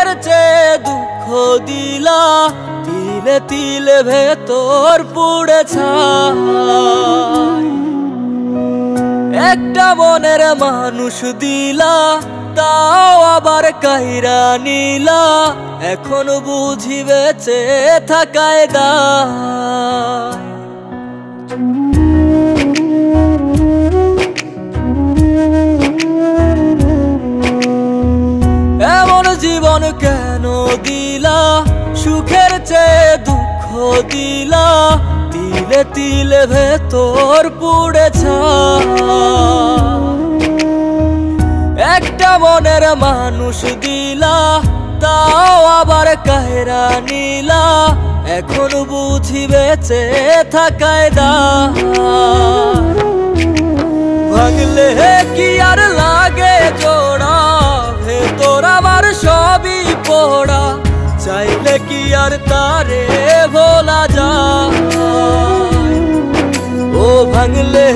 সুখের চেয়ে দুঃখ দিলা, তিলে তিলে ভেতর পুড়ে ছাই। একটা মনের মানুষ দিলা, তাও আবার কাইরা নিলা, এখন বুঝি বেঁচে থাকায় দায়। এমন জীবন কেন দিলা, সুখের চেয়ে দুঃখ দিলা, তিলে তিলে ভেতর পুড়ে ছাই। একটা মনের মানুষ দিলা, তাও আবার কাহেরা নিলা, এখন বুঝি বেঁচে থাকায় দায়। ভাঙলে কি আর লাগে জোড়া, ভেতর আমার সবই পোড়া, চাইলে কি আর তারে ভোলা যায়। ও ভাঙলে